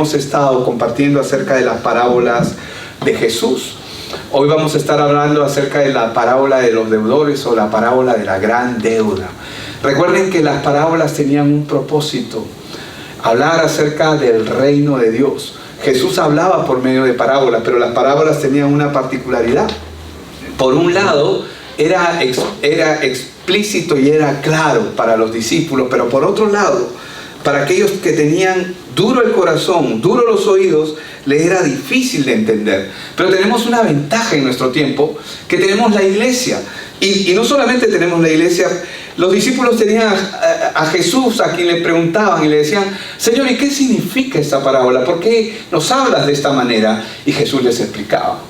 hemos estado compartiendo acerca de las parábolas de Jesús. Hoy vamos a estar hablando acerca de la parábola de los deudores o la parábola de la gran deuda. Recuerden que las parábolas tenían un propósito: hablar acerca del reino de Dios. Jesús hablaba por medio de parábolas, pero las parábolas tenían una particularidad. Por un lado, era explícito y era claro para los discípulos, pero por otro lado, para aquellos que tenían duro el corazón, duro los oídos, les era difícil de entender. Pero tenemos una ventaja en nuestro tiempo, que tenemos la iglesia. Y no solamente tenemos la iglesia, los discípulos tenían a Jesús, a quien le preguntaban y le decían: Señor, ¿y qué significa esta parábola? ¿Por qué nos hablas de esta manera? Y Jesús les explicaba.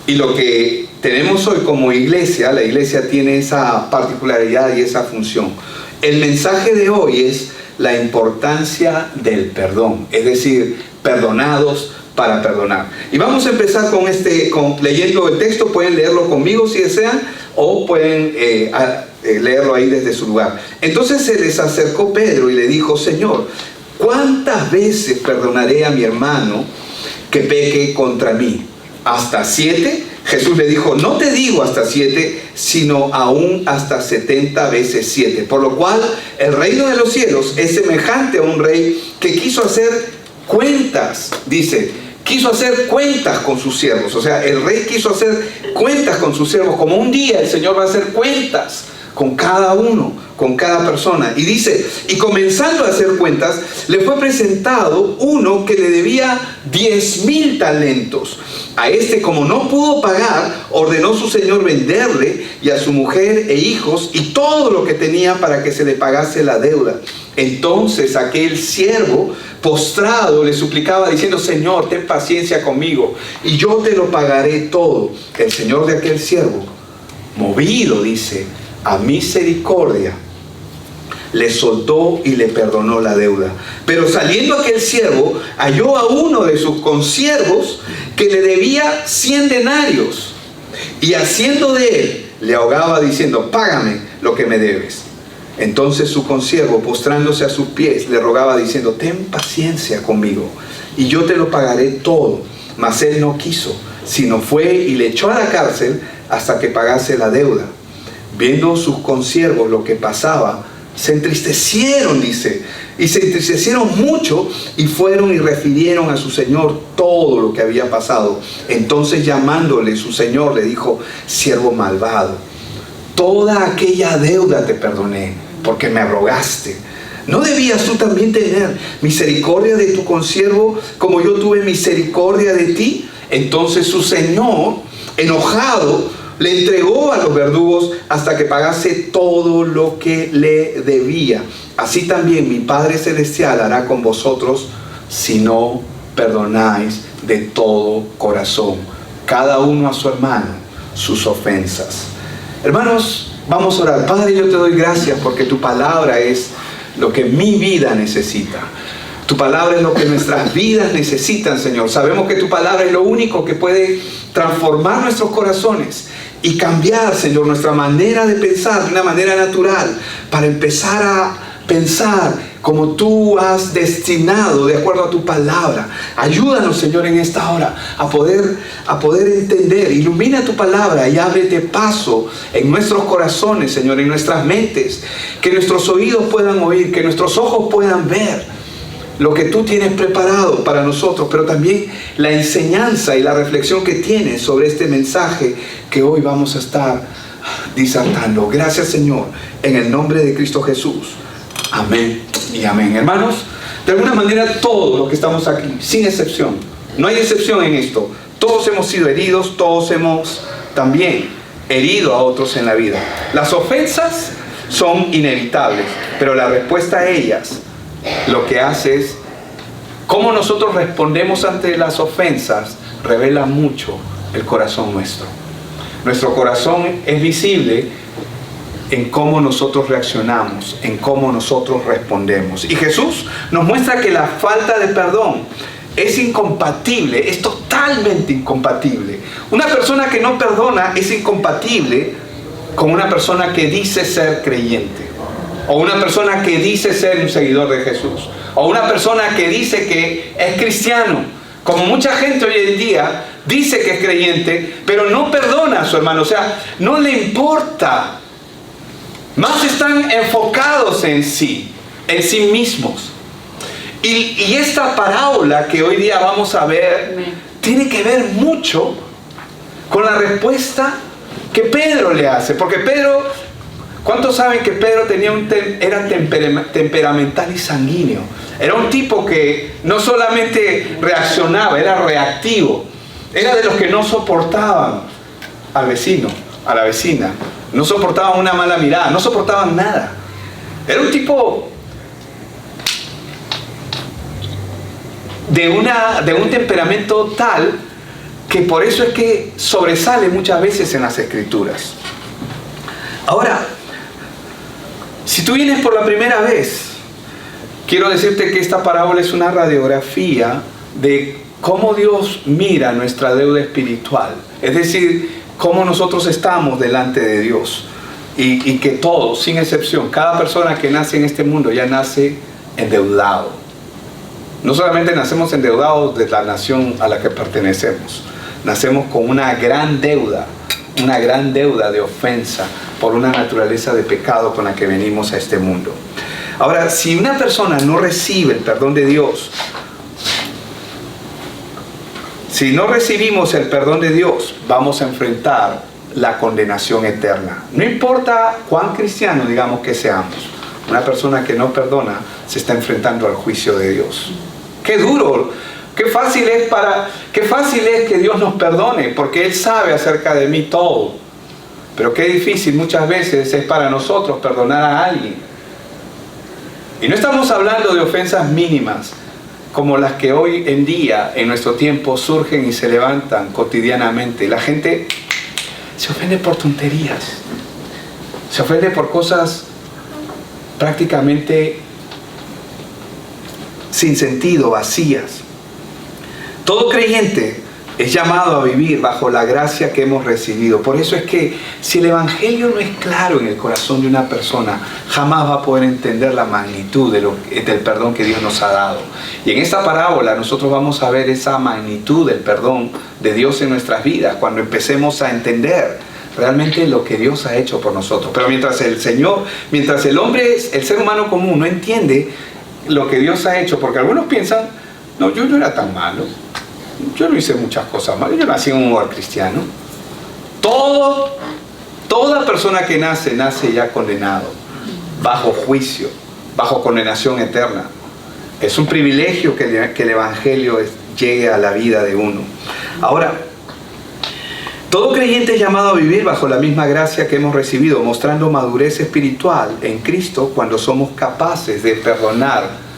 Y lo que tenemos hoy como iglesia, la iglesia tiene esa particularidad y esa función. El mensaje de hoy es la importancia del perdón, es decir, perdonados para perdonar. Y vamos a empezar leyendo el texto. Pueden leerlo conmigo si desean, o pueden leerlo ahí desde su lugar. Entonces se les acercó Pedro y le dijo: Señor, ¿cuántas veces perdonaré a mi hermano que peque contra mí? ¿Hasta 7? Jesús le dijo: no te digo hasta 7, sino aún hasta 70 veces 7. Por lo cual el reino de los cielos es semejante a un rey que quiso hacer cuentas, quiso hacer cuentas con sus siervos. O sea, el rey quiso hacer cuentas con sus siervos, como un día el Señor va a hacer cuentas con cada uno, con cada persona. Y dice: y comenzando a hacer cuentas, le fue presentado uno que le debía 10,000 talentos. A este, como no pudo pagar, ordenó su señor venderle y a su mujer e hijos y todo lo que tenía para que se le pagase la deuda. Entonces aquel siervo, postrado, le suplicaba diciendo: Señor, ten paciencia conmigo y yo te lo pagaré todo. El señor de aquel siervo, movido, dice, a misericordia, le soltó y le perdonó la deuda. Pero saliendo aquel siervo, halló a uno de sus consiervos que le debía 100 denarios, y haciendo de él, le ahogaba diciendo: págame lo que me debes. Entonces su consiervo, postrándose a sus pies, le rogaba diciendo: ten paciencia conmigo y yo te lo pagaré todo. Mas él no quiso, sino fue y le echó a la cárcel hasta que pagase la deuda. Viendo sus consiervos lo que pasaba, se entristecieron, dice, y se entristecieron mucho, y fueron y refirieron a su señor todo lo que había pasado. Entonces, llamándole su señor, le dijo: siervo malvado, toda aquella deuda te perdoné, porque me rogaste. ¿No debías tú también tener misericordia de tu consiervo, como yo tuve misericordia de ti? Entonces su señor, enojado, le entregó a los verdugos hasta que pagase todo lo que le debía. Así también mi Padre Celestial hará con vosotros si no perdonáis de todo corazón, cada uno a su hermano, sus ofensas. Hermanos, vamos a orar. Padre, yo te doy gracias porque tu palabra es lo que mi vida necesita. Tu palabra es lo que nuestras vidas necesitan, Señor. Sabemos que tu palabra es lo único que puede transformar nuestros corazones y cambiar, Señor, nuestra manera de pensar de una manera natural, para empezar a pensar como tú has destinado de acuerdo a tu palabra. Ayúdanos, Señor, en esta hora a poder entender. Ilumina tu palabra y ábrete paso en nuestros corazones, Señor, en nuestras mentes, que nuestros oídos puedan oír, que nuestros ojos puedan ver lo que tú tienes preparado para nosotros, pero también la enseñanza y la reflexión que tienes sobre este mensaje que hoy vamos a estar disertando. Gracias, Señor, en el nombre de Cristo Jesús. Amén y amén. Hermanos, de alguna manera todos los que estamos aquí, sin excepción, no hay excepción en esto, todos hemos sido heridos, todos hemos también herido a otros en la vida. Las ofensas son inevitables, pero la respuesta a ellas lo que hace es cómo nosotros respondemos ante las ofensas. Revela mucho el corazón nuestro. Nuestro corazón es visible en cómo nosotros reaccionamos, en cómo nosotros respondemos. Y Jesús nos muestra que la falta de perdón es incompatible, es totalmente incompatible. Una persona que no perdona es incompatible con una persona que dice ser creyente, o una persona que dice ser un seguidor de Jesús. O una persona que dice que es cristiano, como mucha gente hoy en día dice que es creyente, pero no perdona a su hermano, o sea, no le importa. Más están enfocados en sí mismos. Y esta parábola que hoy día vamos a ver, tiene que ver mucho con la respuesta que Pedro le hace. Porque Pedro, ¿cuántos saben que Pedro era temperamental y sanguíneo? Era un tipo que no solamente reaccionaba, era reactivo. Era de los que no soportaban al vecino, a la vecina. No soportaban una mala mirada, no soportaban nada. Era un tipo de un temperamento tal que por eso es que sobresale muchas veces en las Escrituras. Ahora, si tú vienes por la primera vez, quiero decirte que esta parábola es una radiografía de cómo Dios mira nuestra deuda espiritual. Es decir, cómo nosotros estamos delante de Dios. Y que todos, sin excepción, cada persona que nace en este mundo ya nace endeudado. No solamente nacemos endeudados de la nación a la que pertenecemos, nacemos con una gran deuda de ofensa por una naturaleza de pecado con la que venimos a este mundo. Ahora, si una persona no recibe el perdón de Dios, si no recibimos el perdón de Dios, vamos a enfrentar la condenación eterna. No importa cuán cristiano digamos que seamos, una persona que no perdona se está enfrentando al juicio de Dios. ¡Qué duro! Qué fácil es que Dios nos perdone, porque Él sabe acerca de mí todo. Pero qué difícil muchas veces es para nosotros perdonar a alguien. Y no estamos hablando de ofensas mínimas, como las que hoy en día, en nuestro tiempo, surgen y se levantan cotidianamente. La gente se ofende por tonterías, se ofende por cosas prácticamente sin sentido, vacías. Todo creyente es llamado a vivir bajo la gracia que hemos recibido. Por eso es que si el Evangelio no es claro en el corazón de una persona, jamás va a poder entender la magnitud del perdón que Dios nos ha dado. Y en esta parábola nosotros vamos a ver esa magnitud del perdón de Dios en nuestras vidas, cuando empecemos a entender realmente lo que Dios ha hecho por nosotros. Pero mientras el hombre, el ser humano común, no entiende lo que Dios ha hecho, porque algunos piensan, no, yo no era tan malo, yo no hice muchas cosas malas, yo nací en un hogar cristiano. Toda persona que nace ya condenado, bajo juicio, bajo condenación eterna. Es un privilegio que el Evangelio llegue a la vida de uno. Ahora, todo creyente es llamado a vivir bajo la misma gracia que hemos recibido, mostrando madurez espiritual en Cristo cuando somos capaces de perdonar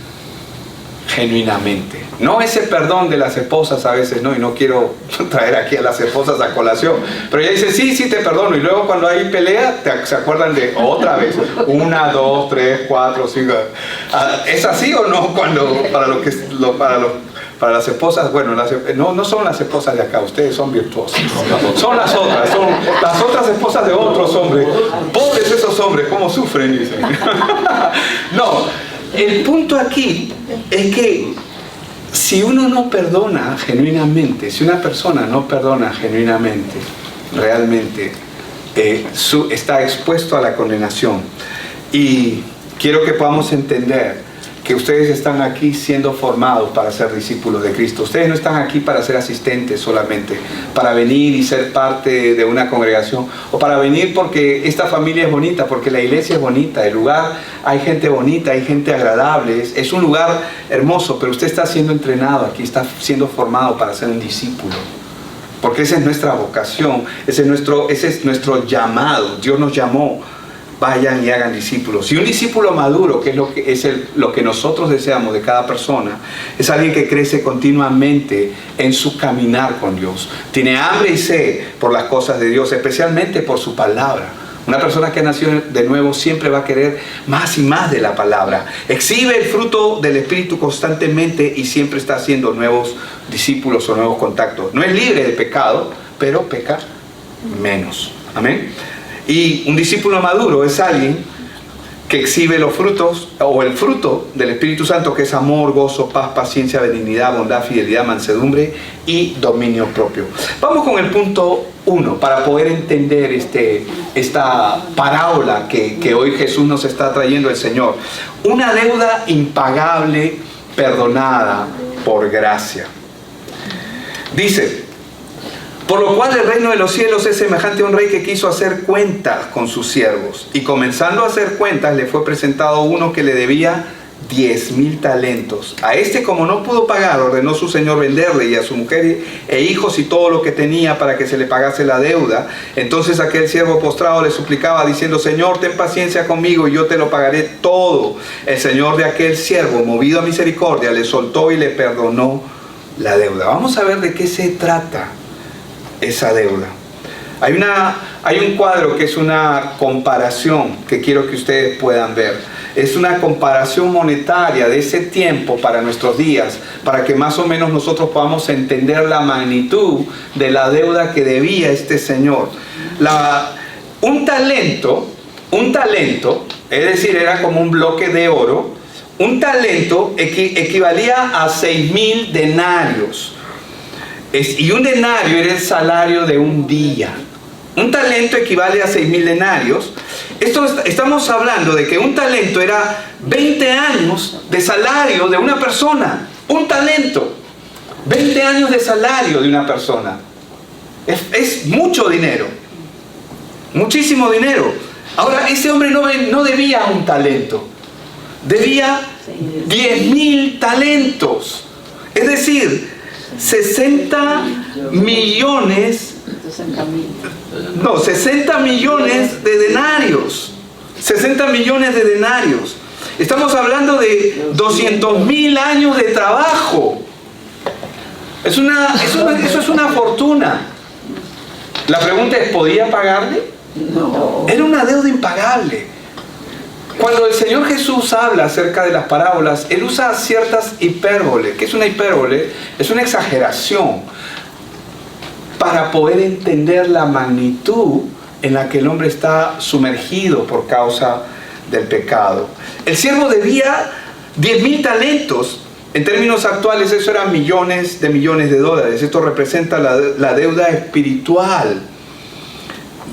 genuinamente. No ese perdón de las esposas a veces, no, y no quiero traer aquí a las esposas a colación, pero ella dice, sí te perdono, y luego cuando hay pelea, se acuerdan de otra vez, 1, 2, 3, 4, 5, ¿es así o no? Cuando para las esposas, bueno, no son las esposas de acá, ustedes son virtuosas, son las otras esposas de otros hombres. Pobres esos hombres, ¿cómo sufren? Dicen. No, el punto aquí es que si uno no perdona genuinamente, si una persona no perdona genuinamente, realmente está expuesto a la condenación. Y quiero que podamos entender que ustedes están aquí siendo formados para ser discípulos de Cristo. Ustedes no están aquí para ser asistentes solamente, para venir y ser parte de una congregación, o para venir porque esta familia es bonita, porque la iglesia es bonita, el lugar, hay gente bonita, hay gente agradable, es un lugar hermoso, pero usted está siendo entrenado aquí, está siendo formado para ser un discípulo. Porque esa es nuestra vocación, ese es nuestro llamado. Dios nos llamó. Vayan y hagan discípulos. Y un discípulo maduro, que es lo que nosotros deseamos de cada persona, es alguien que crece continuamente en su caminar con Dios. Tiene hambre y sed por las cosas de Dios, especialmente por su palabra. Una persona que ha nacido de nuevo siempre va a querer más y más de la palabra. Exhibe el fruto del Espíritu constantemente y siempre está haciendo nuevos discípulos o nuevos contactos. No es libre de pecado, pero peca menos. Amén. Y un discípulo maduro es alguien que exhibe los frutos, o el fruto del Espíritu Santo, que es amor, gozo, paz, paciencia, benignidad, bondad, fidelidad, mansedumbre y dominio propio. Vamos con el punto 1 para poder entender esta parábola que hoy Jesús nos está trayendo el Señor. Una deuda impagable perdonada por gracia. Dice: por lo cual el reino de los cielos es semejante a un rey que quiso hacer cuentas con sus siervos. Y comenzando a hacer cuentas, le fue presentado uno que le debía 10,000 talentos. A este, como no pudo pagar, ordenó su señor venderle, y a su mujer e hijos y todo lo que tenía, para que se le pagase la deuda. Entonces aquel siervo postrado le suplicaba, diciendo: Señor, ten paciencia conmigo y yo te lo pagaré todo. El señor de aquel siervo, movido a misericordia, le soltó y le perdonó la deuda. Vamos a ver de qué se trata esa deuda. Hay un cuadro que es una comparación que quiero que ustedes puedan ver. Es una comparación monetaria de ese tiempo para nuestros días, para que más o menos nosotros podamos entender la magnitud de la deuda que debía este señor. Un talento, es decir, era como un bloque de oro. Un talento equivalía a 6,000 denarios. Y un denario era el salario de un día. Un talento equivale a 6,000 denarios. Estamos hablando de que un talento era 20 años de salario de una persona. Un talento. 20 años de salario de una persona. Es mucho dinero. Muchísimo dinero. Ahora, ese hombre no debía un talento. Debía 10,000 talentos. Es decir, 60 millones de denarios. 60 millones de denarios. Estamos hablando de 200,000 años de trabajo. Eso es una fortuna. La pregunta es: ¿podía pagarle? No. Era una deuda impagable. Cuando el Señor Jesús habla acerca de las parábolas, Él usa ciertas hipérboles. ¿Qué es una hipérbole? Es una exageración para poder entender la magnitud en la que el hombre está sumergido por causa del pecado. El siervo debía 10,000 talentos. En términos actuales, eso eran millones de dólares. Esto representa la deuda espiritual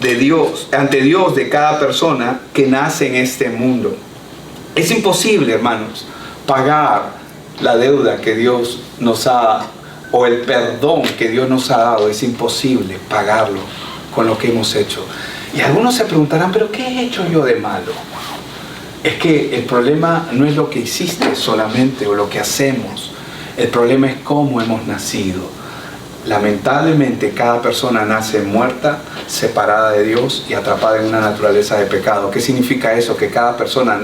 de Dios, ante Dios, de cada persona que nace en este mundo. Es imposible, hermanos, pagar la deuda que Dios nos ha, o el perdón que Dios nos ha dado. Es imposible pagarlo con lo que hemos hecho. Y algunos se preguntarán: ¿pero qué he hecho yo de malo? Es que el problema no es lo que hiciste solamente o lo que hacemos. El problema es cómo hemos nacido. Lamentablemente, cada persona nace muerta, separada de Dios y atrapada en una naturaleza de pecado. ¿Qué significa eso? Que cada persona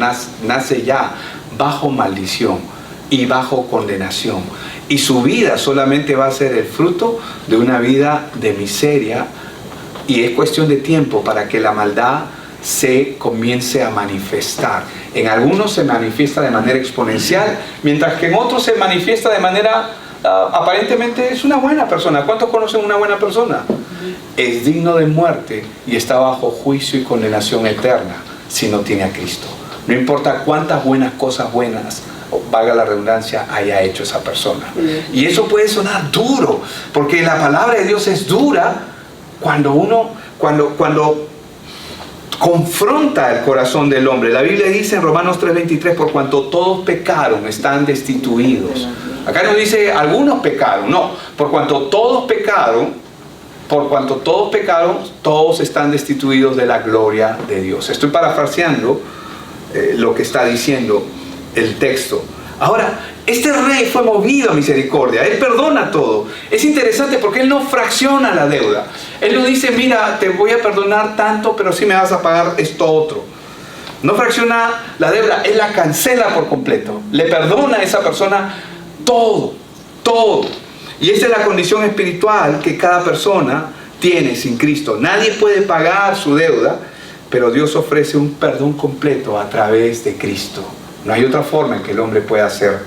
nace ya bajo maldición y bajo condenación. Y su vida solamente va a ser el fruto de una vida de miseria. Y es cuestión de tiempo para que la maldad se comience a manifestar. En algunos se manifiesta de manera exponencial, mientras que en otros se manifiesta de manera... aparentemente es una buena persona. ¿Cuántos conocen una buena persona? Es digno de muerte y está bajo juicio y condenación eterna si no tiene a Cristo. No importa cuántas buenas cosas buenas, valga la redundancia, haya hecho esa persona. Y eso puede sonar duro, porque la palabra de Dios es dura cuando confronta el corazón del hombre. La Biblia dice en Romanos 3:23: por cuanto todos pecaron, están destituidos. Acá no dice algunos pecaron, no. Por cuanto todos pecaron, todos están destituidos de la gloria de Dios. Estoy parafraseando lo que está diciendo el texto. Ahora, este rey fue movido a misericordia. Él perdona todo. Es interesante porque él no fracciona la deuda. Él no dice: mira, te voy a perdonar tanto, pero sí me vas a pagar esto otro. No fracciona la deuda. Él la cancela por completo. Le perdona a esa persona todo. Y esta es la condición espiritual que cada persona tiene sin Cristo. Nadie puede pagar su deuda, pero Dios ofrece un perdón completo a través de Cristo. No hay otra forma en que el hombre pueda ser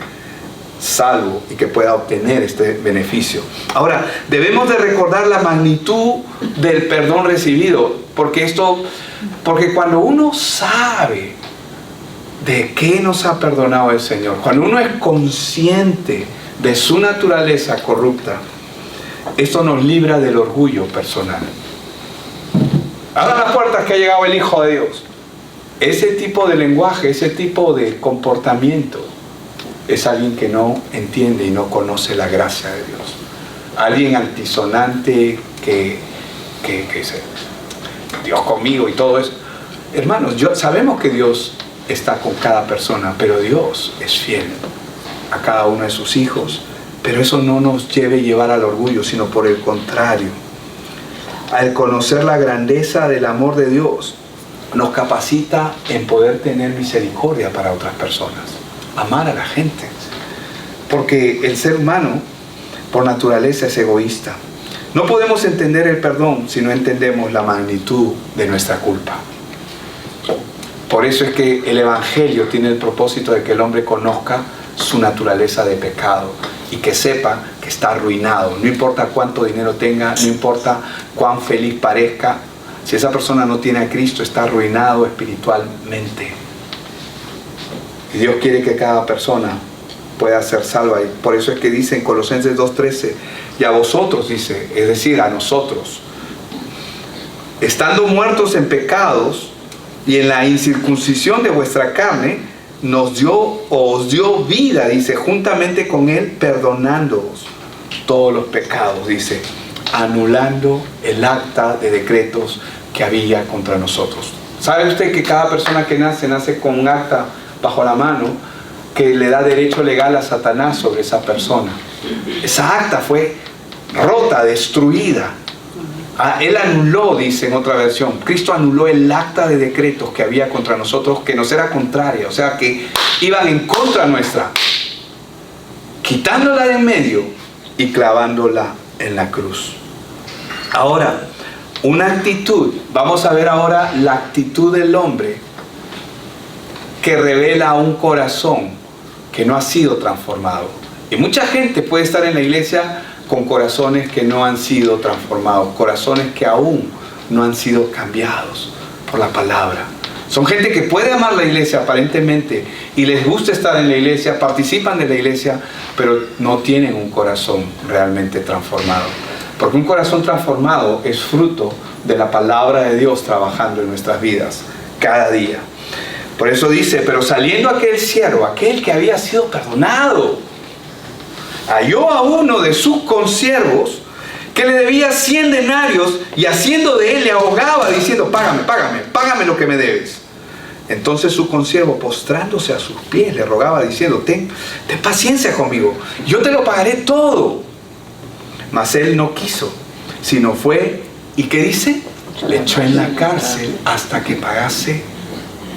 salvo y que pueda obtener este beneficio. Ahora, debemos de recordar la magnitud del perdón recibido, porque cuando uno sabe de qué nos ha perdonado el Señor, cuando uno es consciente de su naturaleza corrupta, esto nos libra del orgullo personal. Abran las puertas que ha llegado el Hijo de Dios. Ese tipo de lenguaje, ese tipo de comportamiento es alguien que no entiende y no conoce la gracia de Dios. Alguien altisonante que dice, Dios conmigo y todo eso. Hermanos, sabemos que Dios está con cada persona, pero Dios es fiel a cada uno de sus hijos. Pero eso no nos debe llevar al orgullo, sino por el contrario. Al conocer la grandeza del amor de Dios, nos capacita en poder tener misericordia para otras personas, amar a la gente. Porque el ser humano, por naturaleza, es egoísta. No podemos entender el perdón si no entendemos la magnitud de nuestra culpa. Por eso es que el Evangelio tiene el propósito de que el hombre conozca su naturaleza de pecado y que sepa que está arruinado. No importa cuánto dinero tenga, no importa cuán feliz parezca, si esa persona no tiene a Cristo, está arruinado espiritualmente. Y Dios quiere que cada persona pueda ser salva. Y por eso es que dice en Colosenses 2:13, y a vosotros, dice, es decir, a nosotros, estando muertos en pecados y en la incircuncisión de vuestra carne, os dio vida, dice, juntamente con Él, perdonándoos todos los pecados, dice, anulando el acta de decretos que había contra nosotros. ¿Sabe usted que cada persona que nace con un acta bajo la mano que le da derecho legal a Satanás sobre esa persona? Esa acta fue rota, destruida. Él anuló, dice en otra versión, Cristo anuló el acta de decretos que había contra nosotros, que nos era contraria, o sea que iban en contra nuestra, quitándola de en medio y clavándola en la cruz. Ahora, una actitud, vamos a ver ahora la actitud del hombre que revela un corazón que no ha sido transformado. Y mucha gente puede estar en la iglesia con corazones que no han sido transformados, corazones que aún no han sido cambiados por la palabra. Son gente que puede amar la iglesia aparentemente y les gusta estar en la iglesia, participan de la iglesia, pero no tienen un corazón realmente transformado. Porque un corazón transformado es fruto de la palabra de Dios trabajando en nuestras vidas cada día. Por eso dice, pero saliendo aquel siervo, aquel que había sido perdonado, halló a uno de sus consiervos que le debía 100 denarios y haciendo de él le ahogaba diciendo, págame lo que me debes. Entonces su consiervo, postrándose a sus pies, le rogaba diciendo, ten paciencia conmigo, yo te lo pagaré todo. Mas él no quiso, sino fue, ¿y qué dice? Le echó en la cárcel hasta que pagase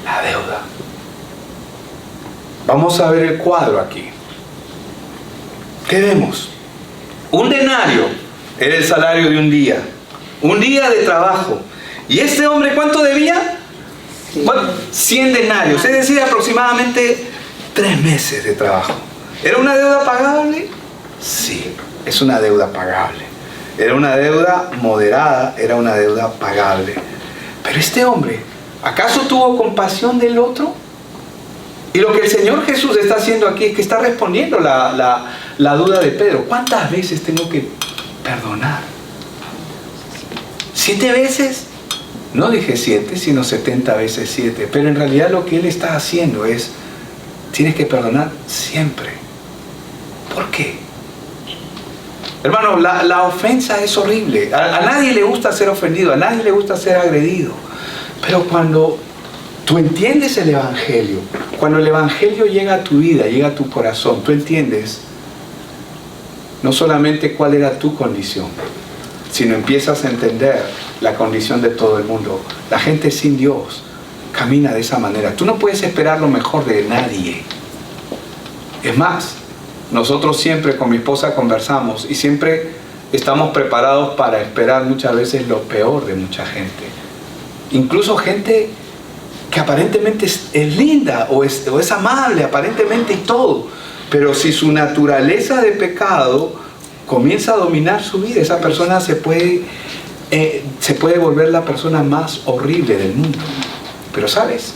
la deuda. Vamos a ver el cuadro aquí. ¿Qué vemos? Un denario era el salario de un día de trabajo. ¿Y este hombre cuánto debía? Bueno, 100 denarios, es decir, aproximadamente 3 meses de trabajo. ¿Era una deuda pagable? Sí, es una deuda pagable. Era una deuda moderada, era una deuda pagable. Pero este hombre, ¿acaso tuvo compasión del otro? Y lo que el Señor Jesús está haciendo aquí es que está respondiendo la duda de Pedro. ¿Cuántas veces tengo que perdonar? ¿7 veces? No dije 7, sino 70 veces 7. Pero en realidad lo que Él está haciendo es, tienes que perdonar siempre. ¿Por qué? Hermano, la ofensa es horrible. A nadie le gusta ser ofendido, a nadie le gusta ser agredido. Pero cuando tú entiendes el Evangelio, cuando el Evangelio llega a tu vida, llega a tu corazón, tú entiendes no solamente cuál era tu condición, sino empiezas a entender la condición de todo el mundo. La gente sin Dios camina de esa manera. Tú no puedes esperar lo mejor de nadie. Es más, nosotros siempre con mi esposa conversamos y siempre estamos preparados para esperar muchas veces lo peor de mucha gente. Incluso gente que aparentemente es linda o es amable aparentemente y todo, pero si su naturaleza de pecado comienza a dominar su vida, esa persona se puede volver la persona más horrible del mundo. Pero ¿sabes?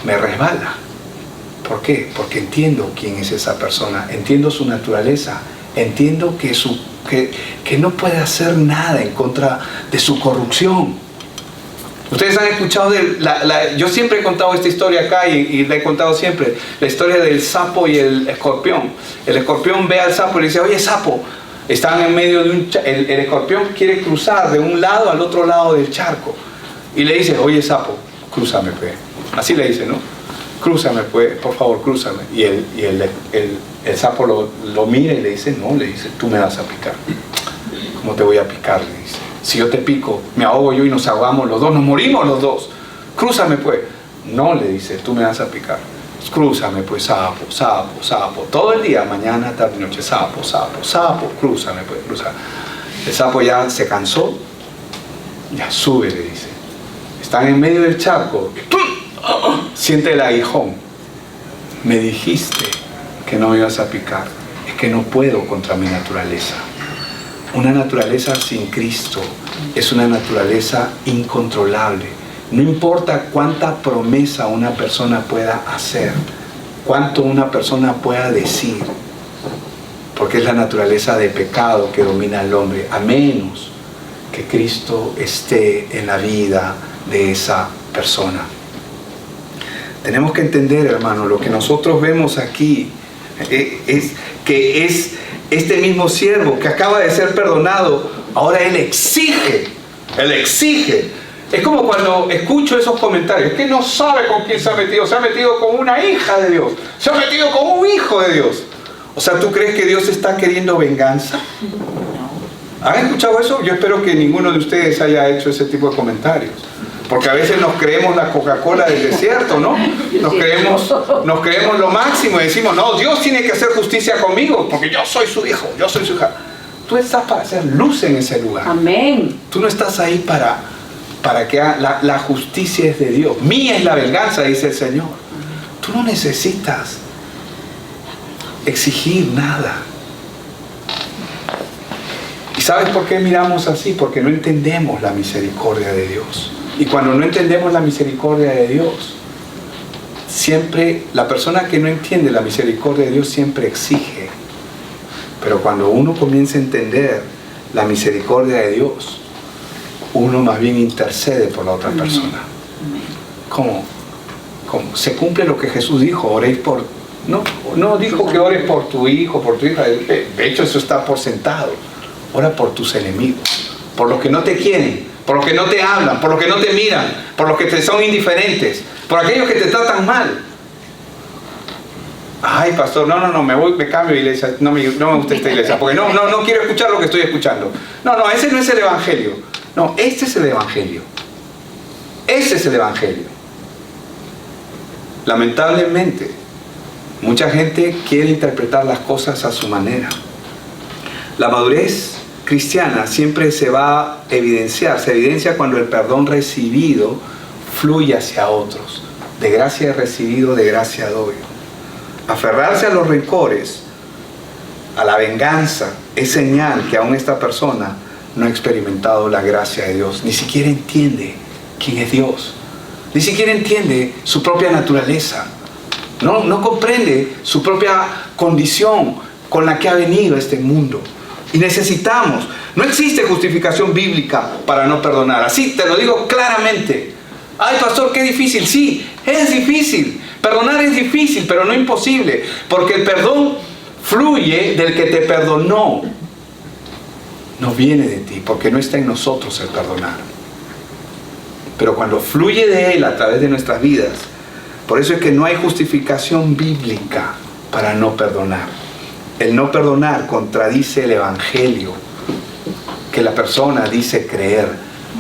me resbala. ¿Por qué? Porque entiendo quién es esa persona, entiendo su naturaleza, entiendo que no puede hacer nada en contra de su corrupción. Ustedes han escuchado yo siempre he contado esta historia acá y la he contado siempre, la historia del sapo y el escorpión. El escorpión ve al sapo y le dice, oye sapo, están en medio de el escorpión quiere cruzar de un lado al otro lado del charco. Y le dice, oye sapo, crúzame pues. Así le dice, ¿no? Crúzame pues, por favor, crúzame. Y el sapo lo mira y le dice, no, le dice, tú me vas a picar. ¿Cómo te voy a picar? Le dice, si yo te pico, me ahogo yo y nos ahogamos los dos, nos morimos los dos. Crúzame pues. No, le dice, tú me vas a picar. Crúzame pues, sapo, sapo, sapo. Todo el día, mañana, tarde y noche, sapo, sapo, sapo, crúzame pues, crúzame. El sapo ya se cansó, ya sube, le dice. Están en medio del charco. Siente el aguijón. Me dijiste que no me ibas a picar. Es que no puedo contra mi naturaleza. Una naturaleza sin Cristo es una naturaleza incontrolable. No importa cuánta promesa una persona pueda hacer, cuánto una persona pueda decir, porque es la naturaleza de pecado que domina al hombre, a menos que Cristo esté en la vida de esa persona. Tenemos que entender, hermano, lo que nosotros vemos aquí es que es este mismo siervo que acaba de ser perdonado, ahora él exige. Es como cuando escucho esos comentarios, es que no sabe con quién se ha metido con una hija de Dios, se ha metido con un hijo de Dios. O sea, ¿tú crees que Dios está queriendo venganza? ¿Han escuchado eso? Yo espero que ninguno de ustedes haya hecho ese tipo de comentarios. Porque a veces nos creemos la Coca-Cola del desierto, ¿no? Nos creemos lo máximo y decimos, no, Dios tiene que hacer justicia conmigo, porque yo soy su hijo, yo soy su hija. Tú estás para hacer luz en ese lugar. Amén. Tú no estás ahí para que la justicia es de Dios. Mía es la venganza, dice el Señor. Tú no necesitas exigir nada. ¿Y sabes por qué miramos así? Porque no entendemos la misericordia de Dios. Y cuando no entendemos la misericordia de Dios, siempre, la persona que no entiende la misericordia de Dios siempre exige. Pero cuando uno comienza a entender la misericordia de Dios, uno más bien intercede por la otra persona. ¿Cómo? Se cumple lo que Jesús dijo, oréis por... No dijo que ores por tu hijo, por tu hija. De hecho, eso está por sentado. Ora por tus enemigos, por los que no te quieren, por los que no te hablan, por los que no te miran, por los que te son indiferentes, por aquellos que te tratan mal. Ay, pastor, no, me cambio de iglesia, no me gusta esta iglesia, porque no quiero escuchar lo que estoy escuchando. No, ese no es el evangelio. No, este es el evangelio. Ese es el evangelio. Lamentablemente, mucha gente quiere interpretar las cosas a su manera. La madurez cristiana siempre se va a evidenciar, se evidencia cuando el perdón recibido fluye hacia otros. De gracia he recibido, de gracia doy. Aferrarse a los rencores, a la venganza, es señal que aún esta persona no ha experimentado la gracia de Dios. Ni siquiera entiende quién es Dios. Ni siquiera entiende su propia naturaleza. No comprende su propia condición con la que ha venido a este mundo. Y necesitamos, no existe justificación bíblica para no perdonar. Así te lo digo claramente. Ay, pastor, qué difícil. Sí, es difícil. Perdonar es difícil, pero no imposible. Porque el perdón fluye del que te perdonó. No viene de ti, porque no está en nosotros el perdonar. Pero cuando fluye de Él a través de nuestras vidas, por eso es que no hay justificación bíblica para no perdonar. El no perdonar contradice el evangelio que la persona dice creer.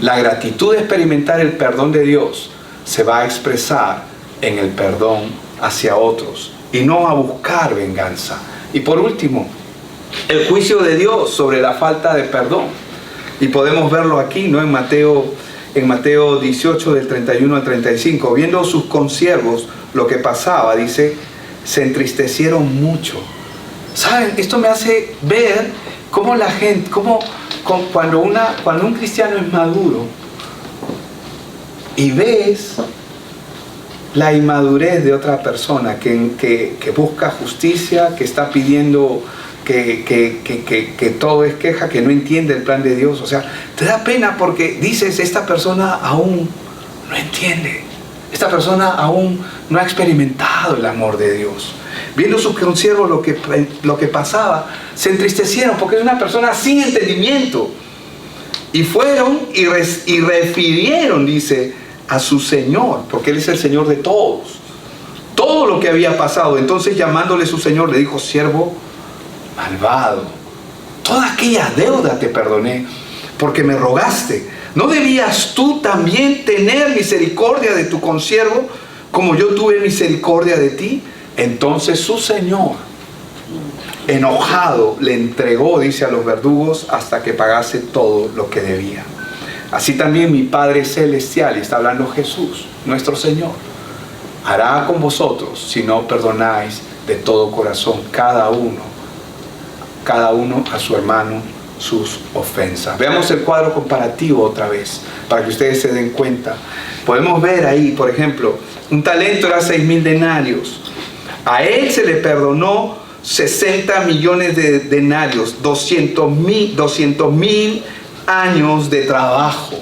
La gratitud de experimentar el perdón de Dios se va a expresar en el perdón hacia otros y no a buscar venganza. Y por último, el juicio de Dios sobre la falta de perdón. Y podemos verlo aquí, ¿no? En Mateo 18 del 31 al 35. Viendo sus consiervos lo que pasaba, dice, se entristecieron mucho. ¿Saben? Esto me hace ver cómo la gente, cuando un cristiano es maduro y ves la inmadurez de otra persona que busca justicia, que está pidiendo que todo es queja, que no entiende el plan de Dios. O sea, te da pena porque dices, esta persona aún no entiende. Esta persona aún no ha experimentado el amor de Dios. Viendo sus consiervos lo que pasaba, se entristecieron porque es una persona sin entendimiento. Y fueron y refirieron, dice, a su Señor, porque Él es el Señor de todos. Todo lo que había pasado. Entonces, llamándole su Señor, le dijo: siervo malvado, toda aquella deuda te perdoné porque me rogaste. ¿No debías tú también tener misericordia de tu consiervo como yo tuve misericordia de ti? Entonces su Señor, enojado, le entregó, dice, a los verdugos hasta que pagase todo lo que debía. Así también mi Padre Celestial, y está hablando Jesús, nuestro Señor, hará con vosotros si no perdonáis de todo corazón cada uno a su hermano sus ofensas. Veamos el cuadro comparativo otra vez, para que ustedes se den cuenta. Podemos ver ahí, por ejemplo, un talento era 6.000 denarios. A él se le perdonó 60 millones de denarios, 200.000 años de trabajo.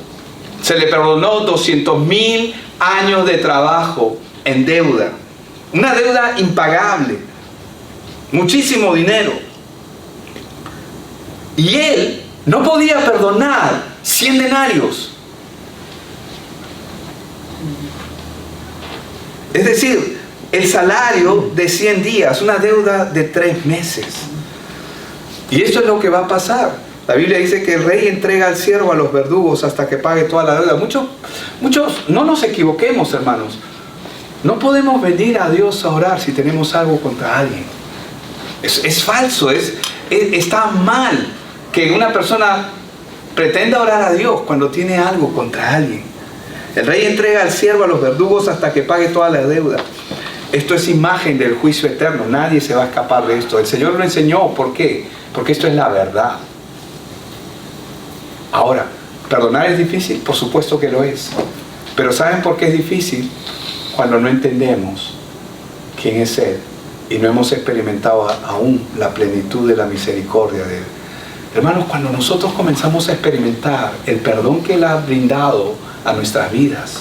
Se le perdonó 200.000 años de trabajo en deuda. Una deuda impagable. Muchísimo dinero. Y él no podía perdonar 100 denarios. Es decir, el salario de 100 días, una deuda de 3 meses. Y esto es lo que va a pasar. La Biblia dice que el rey entrega al siervo a los verdugos hasta que pague toda la deuda. Muchos, no nos equivoquemos, hermanos. No podemos venir a Dios a orar si tenemos algo contra alguien. Es falso, está mal que una persona pretenda orar a Dios cuando tiene algo contra alguien. El rey entrega al siervo a los verdugos hasta que pague toda la deuda. Esto es imagen del juicio eterno. Nadie se va a escapar de esto. El Señor lo enseñó. ¿Por qué? Porque esto es la verdad. Ahora, ¿perdonar es difícil? Por supuesto que lo es. Pero ¿saben por qué es difícil? Cuando no entendemos quién es Él y no hemos experimentado aún la plenitud de la misericordia de Él. Hermanos, cuando nosotros comenzamos a experimentar el perdón que Él ha brindado a nuestras vidas,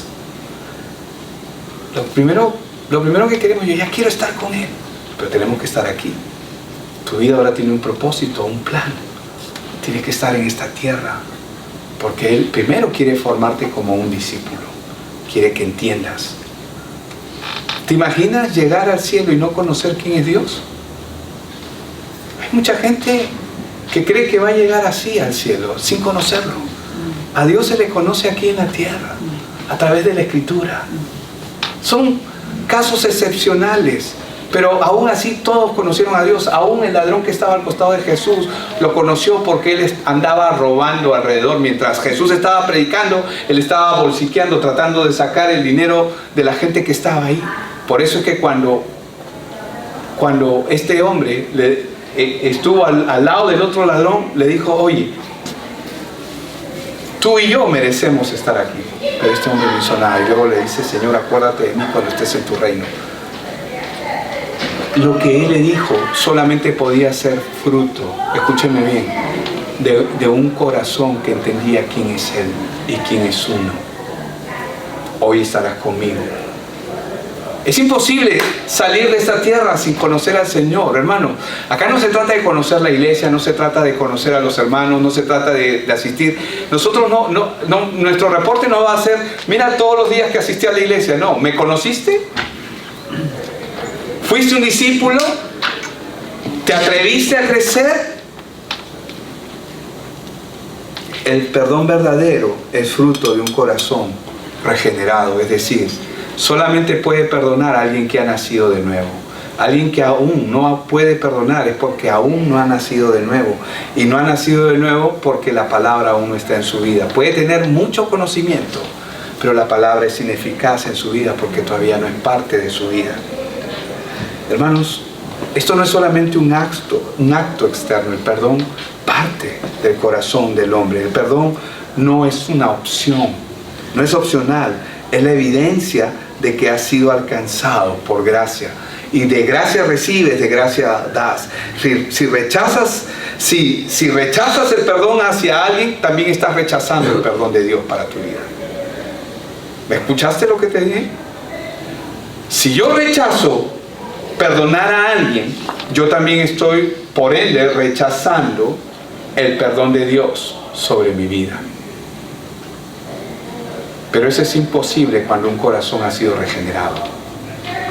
lo primero que queremos, yo ya quiero estar con Él, pero tenemos que estar aquí. Tu vida ahora tiene un propósito, un plan. Tienes que estar en esta tierra, porque Él primero quiere formarte como un discípulo. Quiere que entiendas. ¿Te imaginas llegar al cielo y no conocer quién es Dios? Hay mucha gente que cree que va a llegar así al cielo, sin conocerlo. A Dios se le conoce aquí en la tierra, a través de la Escritura. Son casos excepcionales, pero aún así todos conocieron a Dios. Aún el ladrón que estaba al costado de Jesús lo conoció porque él andaba robando alrededor. Mientras Jesús estaba predicando, él estaba bolsiqueando, tratando de sacar el dinero de la gente que estaba ahí. Por eso es que cuando este hombre estuvo al lado del otro ladrón, le dijo: oye, tú y yo merecemos estar aquí, pero este hombre no hizo nada. Y luego le dice: Señor, acuérdate de mí cuando estés en tu reino. Lo que él le dijo solamente podía ser fruto, escúchenme bien, de un corazón que entendía quién es Él y quién es uno. Hoy estarás conmigo. Es imposible salir de esta tierra sin conocer al Señor, hermano. Acá no se trata de conocer la iglesia, no se trata de conocer a los hermanos, no se trata de asistir. Nosotros nuestro reporte no va a ser: mira todos los días que asistí a la iglesia. No, ¿me conociste? ¿Fuiste un discípulo? ¿Te atreviste a crecer? El perdón verdadero es fruto de un corazón regenerado, es decir, solamente puede perdonar a alguien que ha nacido de nuevo. Alguien que aún no puede perdonar es porque aún no ha nacido de nuevo. Y no ha nacido de nuevo porque la palabra aún no está en su vida. Puede tener mucho conocimiento, pero la palabra es ineficaz en su vida porque todavía no es parte de su vida. Hermanos, esto no es solamente un acto externo. El perdón parte del corazón del hombre. El perdón no es una opción, no es opcional. Es la evidencia de que has sido alcanzado por gracia. Y de gracia recibes, de gracia das. Si rechazas el perdón hacia alguien, también estás rechazando el perdón de Dios para tu vida. ¿Me escuchaste lo que te dije? Si yo rechazo perdonar a alguien, yo también estoy, por ende, rechazando el perdón de Dios sobre mi vida. Pero eso es imposible cuando un corazón ha sido regenerado.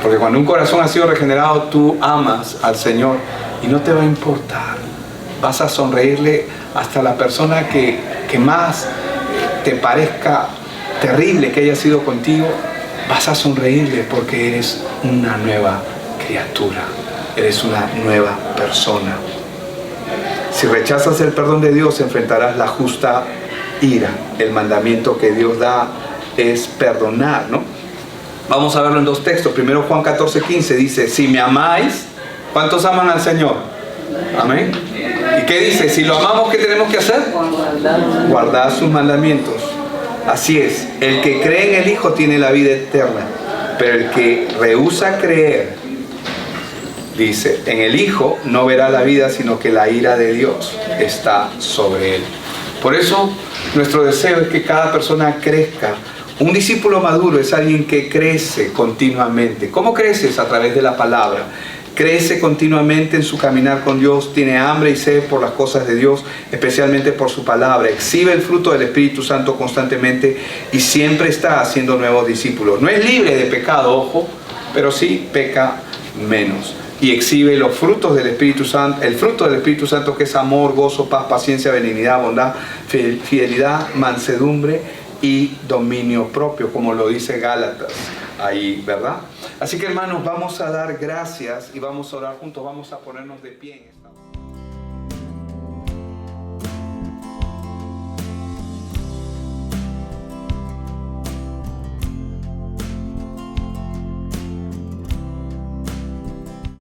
Porque cuando un corazón ha sido regenerado, tú amas al Señor y no te va a importar. Vas a sonreírle hasta a la persona que más te parezca terrible que haya sido contigo. Vas a sonreírle porque eres una nueva criatura. Eres una nueva persona. Si rechazas el perdón de Dios, enfrentarás la justa ira. El mandamiento que Dios da es perdonar, ¿no? Vamos a verlo en dos textos. Primero Juan 14:15 dice, si me amáis, ¿cuántos aman al Señor? Amén. ¿Y qué dice? Si lo amamos, ¿qué tenemos que hacer? Guardar sus mandamientos. Así es, el que cree en el Hijo tiene la vida eterna, pero el que rehúsa creer, dice, en el Hijo no verá la vida, sino que la ira de Dios está sobre él. Por eso, nuestro deseo es que cada persona crezca. Un discípulo maduro es alguien que crece continuamente. ¿Cómo creces? A través de la palabra. Crece continuamente en su caminar con Dios, tiene hambre y sed por las cosas de Dios, especialmente por su palabra. Exhibe el fruto del Espíritu Santo constantemente y siempre está haciendo nuevos discípulos. No es libre de pecado, ojo, pero sí peca menos. Y exhibe los frutos del Espíritu Santo, el fruto del Espíritu Santo, que es amor, gozo, paz, paciencia, benignidad, bondad, fidelidad, mansedumbre y dominio propio, como lo dice Gálatas ahí, ¿verdad? Así que, hermanos, vamos a dar gracias y vamos a orar juntos, vamos a ponernos de pie en esta hora.